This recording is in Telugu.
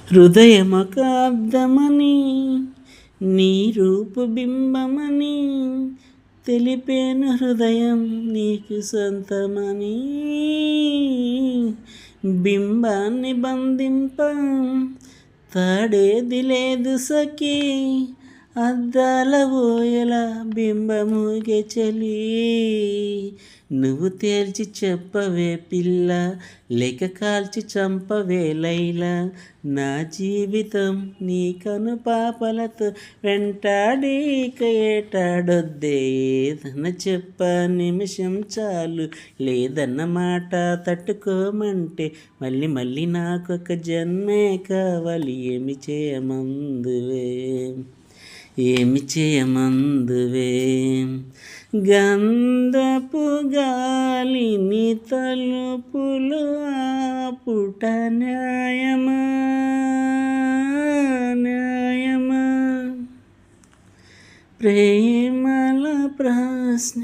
హృదయమొక అద్దమని నీ రూపు బింబమని తెలిపేను హృదయం నీకు సొంతమని. బింబాన్ని బంధింప తాడేది లేదు సఖీ, అద్దాల ఊయల బింబముగే చలి. నువ్వు తేల్చి చెప్పవే పిల్ల, లేక కాల్చి చంపవే లైలా. నా జీవితం నీ కను పాపలతో వెంటాడి ఇక ఏటాడొద్దే. ఏదన్న చెప్ప నిమిషం చాలు, లేదన్న మాట తట్టుకోమంటే మళ్ళీ మళ్ళీ నాకొక జన్మే కావాలి. ఏమి చేయమందువే, ఏమి చేయమందువే. గంధపు గాలిని తలుపులు ఆపుట న్యాయమా, న్యాయమా. ప్రేమల ప్రశ్న